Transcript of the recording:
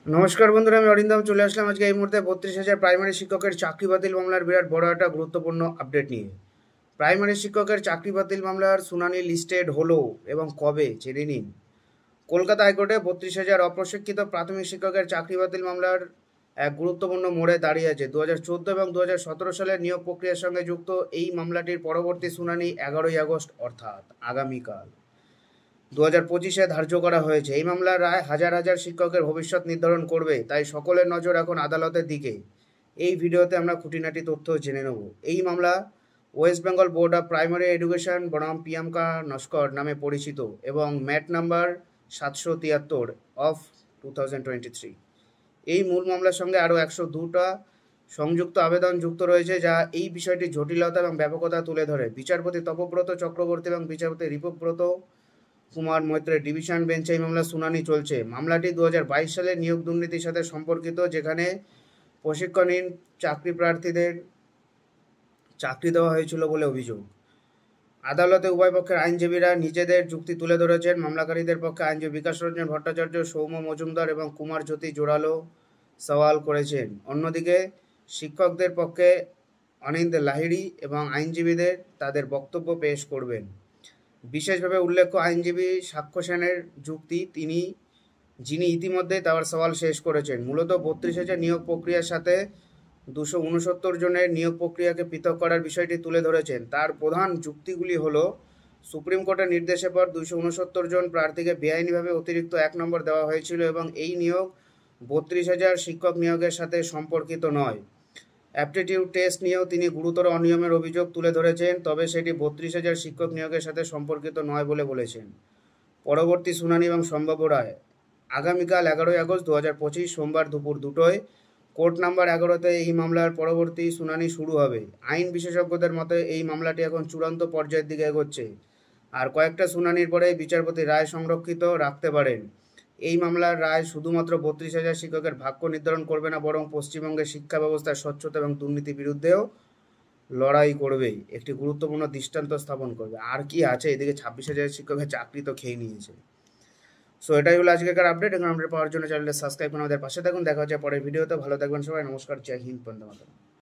নমস্কার বন্ধুরা, আমি অরিন্দম চলে আসলাম আজকে এই মুহূর্তে 32,000 প্রাইমারি শিক্ষকের চাকরি বাতিল মামলার বিরাট বড় একটা গুরুত্বপূর্ণ আপডেট নিয়ে। প্রাইমারি শিক্ষকের চাকরি বাতিল মামলার শুনানি লিস্টেড হলো এবং কবে জেনে নিন। কলকাতা হাইকোর্টে 32,000 অপ্রশিক্ষিত প্রাথমিক শিক্ষকের চাকরি বাতিল মামলার এক গুরুত্বপূর্ণ মোড়ে দাঁড়িয়েছে। 2014 এবং 2017 সালের নিয়োগ প্রক্রিয়ার সঙ্গে যুক্ত এই মামলাটির পরবর্তী শুনানি 11ই আগস্ট অর্থাৎ আগামীকাল 2025-এ ধার্য করা হয়েছে। এই মামলার রায় হাজার হাজার শিক্ষকের ভবিষ্যৎ নির্ধারণ করবে, তাই সকলের নজর এখন আদালতের দিকে। এই ভিডিওতে আমরা খুঁটিনাটি তথ্য জেনে নেব। এই মামলা West Bengal board of primary education বনাম প্রিয়াঙ্কা নস্কর নামে পরিচিত এবং ম্যাট নাম্বার 773 অফ 2023। এই মূল মামলার সঙ্গে আরও 102টা সংযুক্ত আবেদন যুক্ত রয়েছে, যা এই বিষয়টির জটিলতা এবং ব্যাপকতা তুলে ধরে। বিচারপতি তপব্রত চক্রবর্তী এবং বিচারপতি রিপুব্রত কুমার মৈত্রের ডিভিশন বেঞ্চে এই মামলার শুনানি চলছে। মামলাটি 2022 সালের নিয়োগ দুর্নীতির সাথে সম্পর্কিত, যেখানে প্রশিক্ষণহীন চাকরি প্রার্থীদের চাকরি দেওয়া হয়েছিল বলে অভিযোগ। আদালতে উভয় পক্ষের আইনজীবীরা নিজেদের যুক্তি তুলে ধরেছেন। মামলাকারীদের পক্ষে আইনজীবী বিকাশ রঞ্জন ভট্টাচার্য, সৌম্য মজুমদার এবং কুমার জ্যোতি জোরালো সওয়াল করেছেন। অন্যদিকে শিক্ষকদের পক্ষে অনিন্দ লাহিড়ী এবং আইনজীবীদের তাদের বক্তব্য পেশ করবেন। বিশেষভাবে উল্লেখ্য, আইনজীবী সাক্ষ্য সেনের যুক্তি, যিনি ইতিমধ্যে তার সওয়াল শেষ করেছেন, মূলত 32,000 নিয়োগ প্রক্রিয়ার সাথে 269 জনের নিয়োগ প্রক্রিয়াকে পৃথক করার বিষয়টি তুলে ধরেছেন। তার প্রধান যুক্তিগুলি হল, সুপ্রিম কোর্টের নির্দেশের পর 269 জন প্রার্থীকে বেআইনিভাবে অতিরিক্ত 1 নম্বর দেওয়া হয়েছিল এবং এই নিয়োগ 32,000 শিক্ষক নিয়োগের সাথে সম্পর্কিত নয়। অ্যাপটিটিউড টেস্ট নিয়েও তিনি গুরুতর অনিয়মের অভিযোগ তুলে ধরেছেন, তবে সেটি 32,000 শিক্ষক নিয়োগের সাথে সম্পর্কিত নয় বলে বলেছেন। পরবর্তী শুনানি এবং সম্ভাব্য রায় আগামীকাল 11ই আগস্ট 2025 সোমবার দুপুর 2টোয় কোর্ট নাম্বার 11তে এই মামলার পরবর্তী শুনানি শুরু হবে। আইন বিশেষজ্ঞদের মতে এই মামলাটি এখন চূড়ান্ত পর্যায়ের দিকে এগোচ্ছে, আর কয়েকটা শুনানির পরে বিচারপতি রায় সংরক্ষিত রাখতে পারেন। এই মামলার রায় শুধুমাত্র 32,000 শিক্ষকের ভাগ্য নির্ধারণ করবে না, বরং পশ্চিমবঙ্গের শিক্ষা ব্যবস্থার স্বচ্ছতা এবং দুর্নীতির বিরুদ্ধেও লড়াই করবে, একটি গুরুত্বপূর্ণ দৃষ্টান্ত স্থাপন করবে। আর কি আছে, এদিকে 26,000 শিক্ষকের চাকরি তো খেয়ে নিয়েছে। সো এটাই হলো আজকের আপডেট। এখন আপডেট পাওয়ার জন্য চ্যানেলটা সাবস্ক্রাইব করে আমাদের পাশে থাকুন। দেখা হচ্ছে পরের ভিডিওতে। ভালো থাকবেন সবাই। নমস্কার, জয় হিন্দ, বন্দে মাতরম।